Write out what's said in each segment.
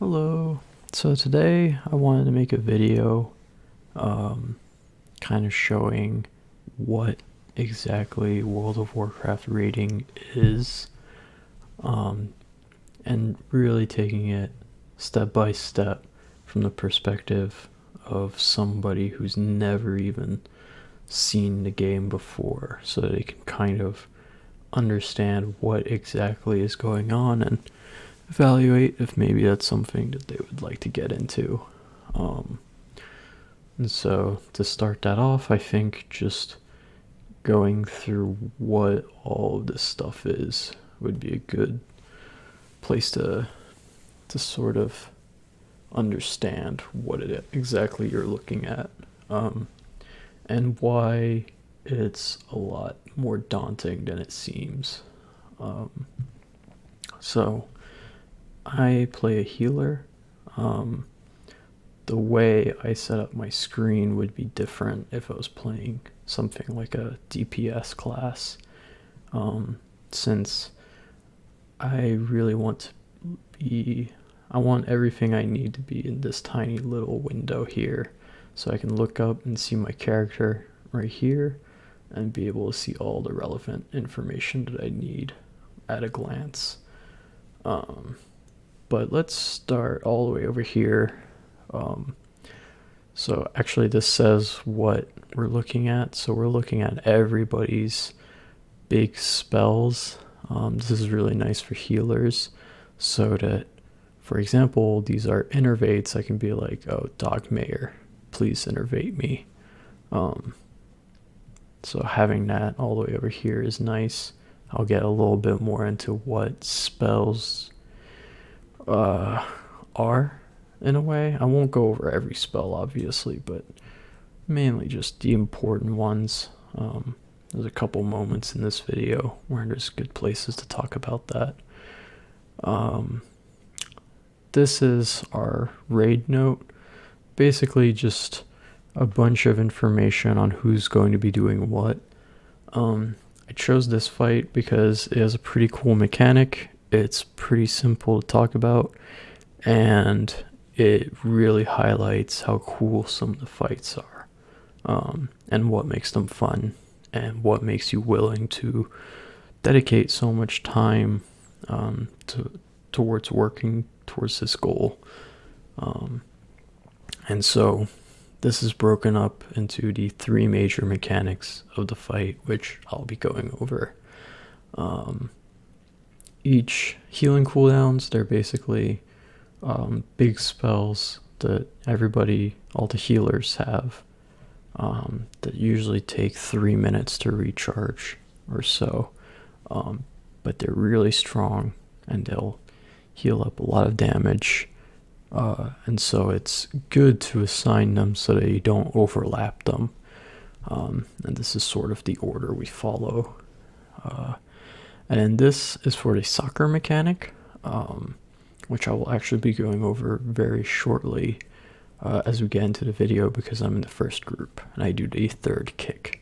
Hello. So today I wanted to make a video kind of showing what exactly World of Warcraft raiding is, um, and really taking it step by step from the perspective of somebody who's never even seen the game before, so they can kind of understand what exactly is going on and evaluate if maybe that's something that they would like to get into. Um, and so to start that off, I think just going through what all of this stuff is would be a good place to sort of understand what it exactly you're looking at, um, and why it's a lot more daunting than it seems. Um, so I play a healer. Um, the way I set up my screen would be different if I was playing something like a DPS class, since I really want to be. I want everything I need to be in this tiny little window here, so I can look up and see my character right here and be able to see all the relevant information that I need at a glance. Um, but let's start all the way over here. Um, so actually this says what we're looking at. So we're looking at everybody's big spells. This is really nice for healers. So that, for example, these are innervates. I can be like, oh, Dog Mayor, please innervate me. So having that all the way over here is nice. I'll get a little bit more into what spells are in a way. I won't go over every spell, obviously, but mainly just the important ones. There's a couple moments in this video where there's good places to talk about that. This is our raid note. Basically, just a bunch of information on who's going to be doing what. I chose this fight because it has a pretty cool mechanic. It's pretty simple to talk about, and it really highlights how cool some of the fights are, and what makes them fun, and what makes you willing to dedicate so much time towards working towards this goal. And so this is broken up into the three major mechanics of the fight, which I'll be going over. Each healing cooldowns, they're basically big spells that all the healers have, that usually take 3 minutes to recharge or so. But they're really strong and they'll heal up a lot of damage. And so it's good to assign them so that you don't overlap them. And this is sort of the order we follow. And this is for the soccer mechanic, which I will actually be going over very shortly as we get into the video, because I'm in the first group and I do the third kick.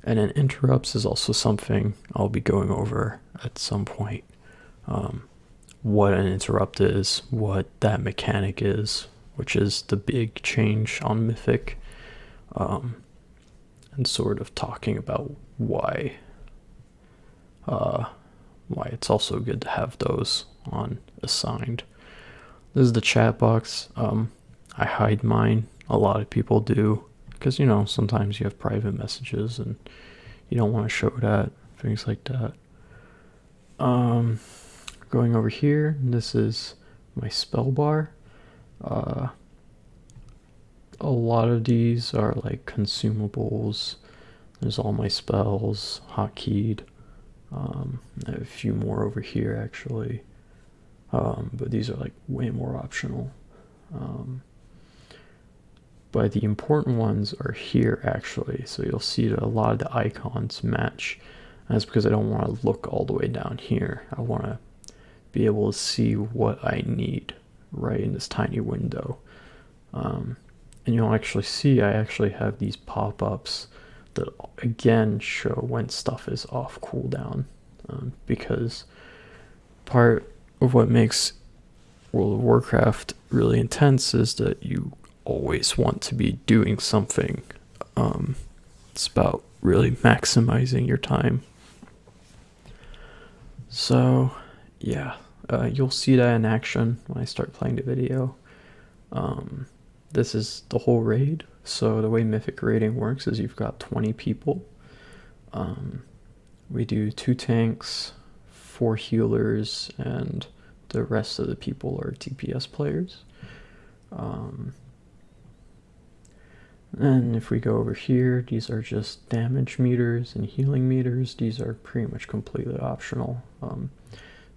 And then interrupts is also something I'll be going over at some point. What an interrupt is, what that mechanic is, which is the big change on Mythic, and sort of talking about why it's also good to have those on assigned. This is the chat box. I hide mine. A lot of people do, because sometimes you have private messages and you don't want to show that, things like that. Going over here, this is my spell bar. A lot of these are like consumables. There's all my spells hotkeyed. I have a few more over here actually, but these are like way more optional. But the important ones are here actually, so you'll see that a lot of the icons match. And that's because I don't want to look all the way down here. I want to be able to see what I need right in this tiny window. And you'll actually see I actually have these pop-ups that again show when stuff is off cooldown, because part of what makes World of Warcraft really intense is that you always want to be doing something. It's about really maximizing your time. So, yeah, you'll see that in action when I start playing the video. This is the whole raid. So the way Mythic raiding works is you've got 20 people. We do 2 tanks, 4 healers, and the rest of the people are DPS players. And if we go over here, these are just damage meters and healing meters. These are pretty much completely optional.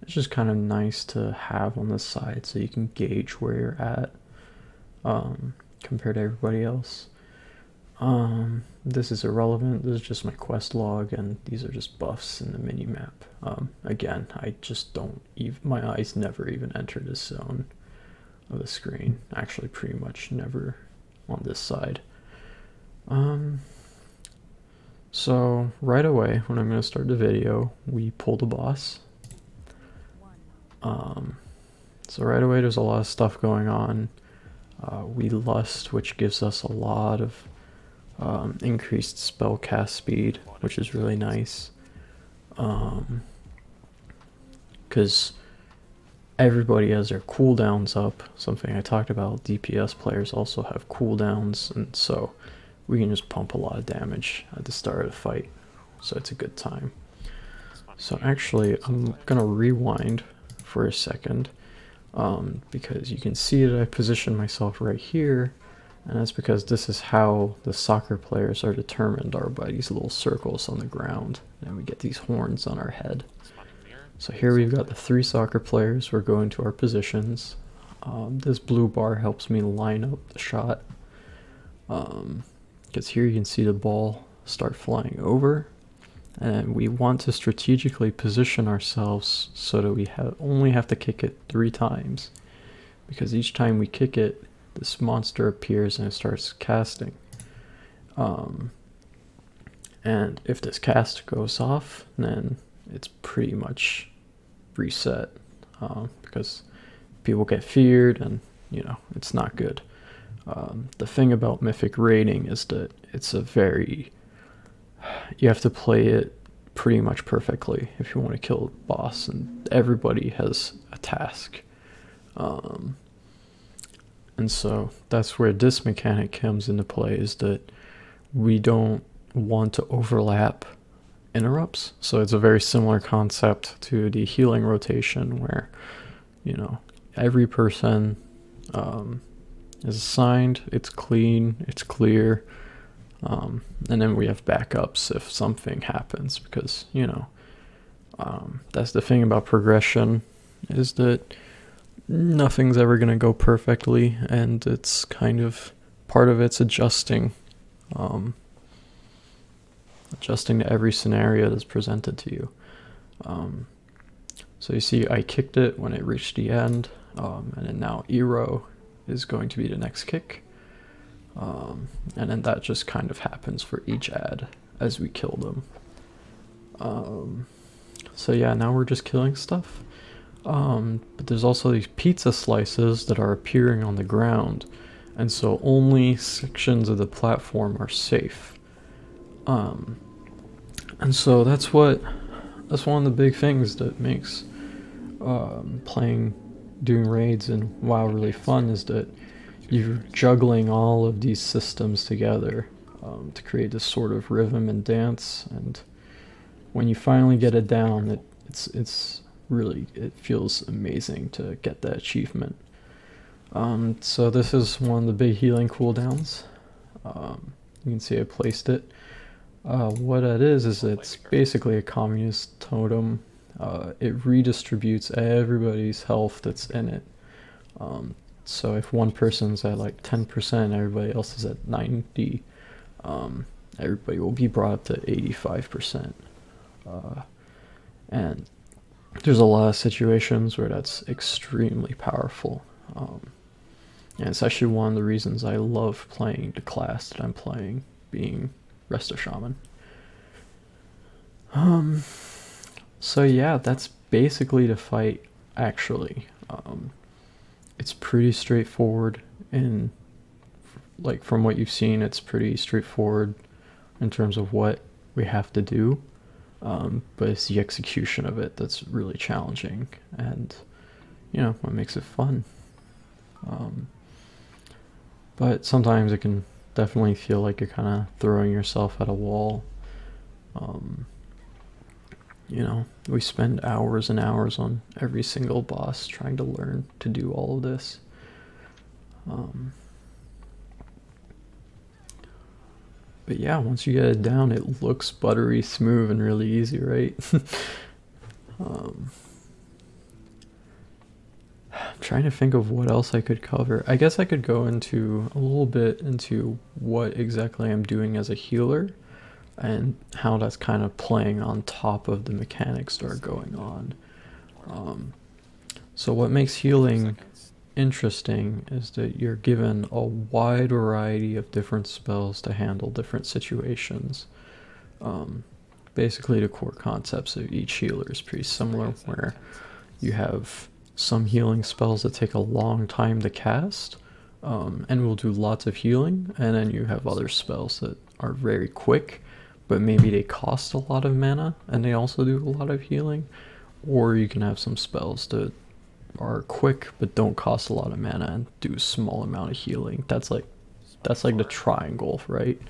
It's just kind of nice to have on the side so you can gauge where you're at compared to everybody else. This is irrelevant. This is just my quest log, and these are just buffs in the mini map. Again, I just don't even, my eyes never even enter this zone of the screen. Actually, pretty much never on this side. So right away when I'm going to start the video, we pull the boss. So right away there's a lot of stuff going on. We lust, which gives us a lot of increased spell cast speed, which is really nice. Because everybody has their cooldowns up, something I talked about. DPS players also have cooldowns, and so we can just pump a lot of damage at the start of the fight, so it's a good time. So actually, I'm gonna rewind for a second, because you can see that I position myself right here, and that's because this is how the soccer players are determined, are by these little circles on the ground, and we get these horns on our head. So here we've got the 3 soccer players. We're going to our positions. This blue bar helps me line up the shot, because here you can see the ball start flying over, and we want to strategically position ourselves so that we only have to kick it 3 times, because each time we kick it, this monster appears and it starts casting. And if this cast goes off, then it's pretty much reset, because people get feared, and you know, it's not good. The thing about Mythic raiding is that it's you have to play it pretty much perfectly if you want to kill a boss, and everybody has a task. And so that's where this mechanic comes into play, is that we don't want to overlap interrupts. So it's a very similar concept to the healing rotation, where, you know, every person is assigned, it's clean, it's clear, and then we have backups if something happens, because, you know, that's the thing about progression, is that nothing's ever going to go perfectly, and it's kind of part of it's adjusting to every scenario that's presented to you. So you see I kicked it when it reached the end, and then now Ero is going to be the next kick, and then that just kind of happens for each ad as we kill them. So yeah, now we're just killing stuff. But there's also these pizza slices that are appearing on the ground, and so only sections of the platform are safe. And so that's one of the big things that makes doing raids and WoW really fun, is that you're juggling all of these systems together to create this sort of rhythm and dance, and when you finally get it down, it feels amazing to get that achievement. So this is one of the big healing cooldowns. You can see I placed it. What that is it's basically a communist totem. It redistributes everybody's health that's in it. So if one person's at like 10%, everybody else is at 90, everybody will be brought up to 85%. And there's a lot of situations where that's extremely powerful. And it's actually one of the reasons I love playing the class that I'm playing, being Resto Shaman. So yeah, that's basically the fight, actually. it's pretty straightforward, and like from what you've seen, it's pretty straightforward in terms of what we have to do. But it's the execution of it that's really challenging, and what makes it fun. But sometimes it can definitely feel like you're kind of throwing yourself at a wall. We spend hours and hours on every single boss trying to learn to do all of this. But yeah, once you get it down, it looks buttery smooth and really easy, right? I'm trying to think of what else I could cover. I guess I could go into a little bit into what exactly I'm doing as a healer and how that's kind of playing on top of the mechanics that are going on. So what makes healing interesting is that you're given a wide variety of different spells to handle different situations. Basically, the core concepts of each healer is pretty similar, where you have some healing spells that take a long time to cast, and will do lots of healing, and then you have other spells that are very quick, but maybe they cost a lot of mana, and they also do a lot of healing. Or you can have some spells that are quick but don't cost a lot of mana and do a small amount of healing. That's like the triangle, right,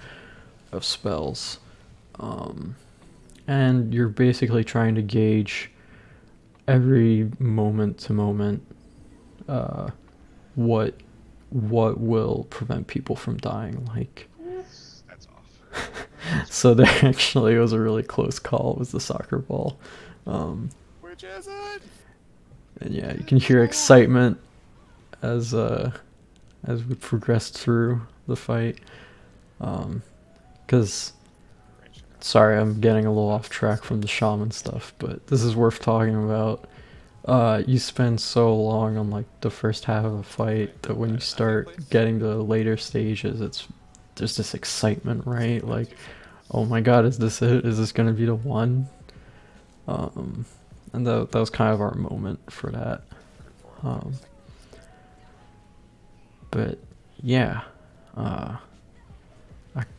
of spells. And you're basically trying to gauge every moment to moment what will prevent people from dying. Like, that's off. so there actually was a really close call. It was the soccer ball. Which is it? And yeah, you can hear excitement as we progressed through the fight. Because sorry, I'm getting a little off track from the shaman stuff, but this is worth talking about. You spend so long on like the first half of the fight that when you start getting to the later stages, there's this excitement, right? Like, oh my god, is this it? Is this gonna be the one? And that was kind of our moment for that. But yeah, I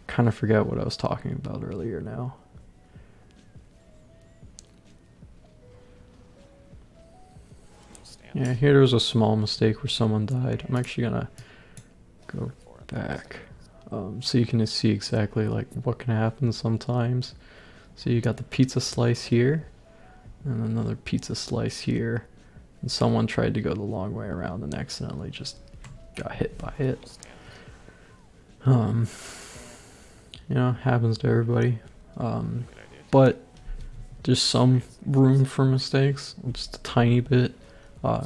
kind of forget what I was talking about earlier now. Yeah, here was a small mistake where someone died. I'm actually gonna go back, so you can see exactly like what can happen sometimes. So you got the pizza slice here, and another pizza slice here, and someone tried to go the long way around and accidentally just got hit by it. Happens to everybody. But there's some room for mistakes, just a tiny bit.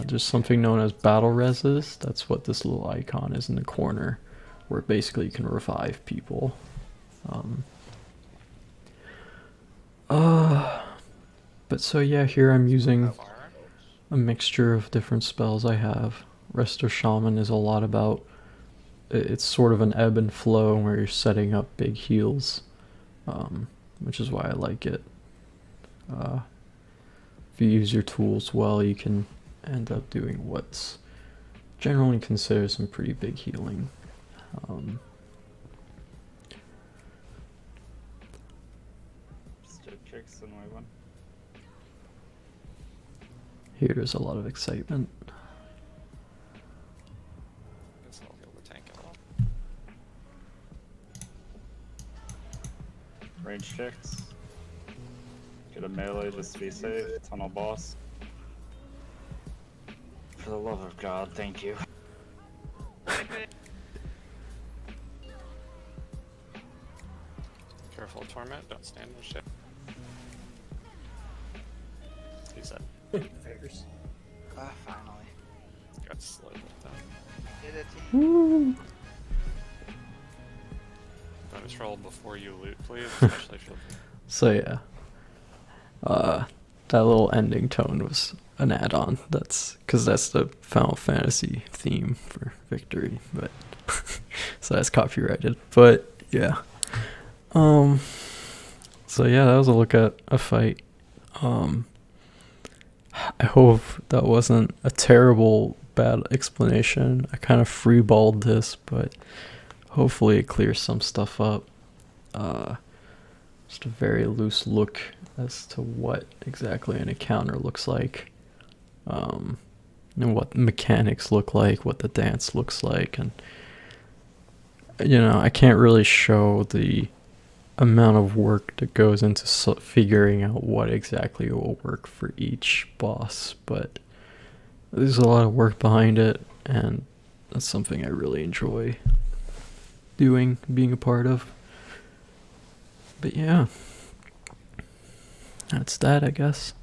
There's something known as battle reses. That's what this little icon is in the corner, where basically you can revive people. But so yeah, here I'm using a mixture of different spells I have. Resto Shaman is a lot about, it's sort of an ebb and flow where you're setting up big heals, which is why I like it. If you use your tools well, you can end up doing what's generally considered some pretty big healing. Here there's a lot of excitement. Range checks. Get a melee just to be safe. Tunnel boss. For the love of God, thank you. Careful, Torment. Don't stand in shit. He said. Figures. Finally. Got slowed with that. Did it, team. Bonus roll before you loot, please. Especially if you're... So yeah, that little ending tone was an add-on. That's because that's the Final Fantasy theme for victory, but so that's copyrighted. But yeah, so yeah, that was a look at a fight. I hope that wasn't a terrible bad explanation. I kind of freeballed this, but hopefully it clears some stuff up. Just a very loose look as to what exactly an encounter looks like, and what mechanics look like, what the dance looks like, and I can't really show the amount of work that goes into figuring out what exactly will work for each boss, but there's a lot of work behind it, and that's something I really enjoy doing, being a part of. But yeah, that's that, I guess.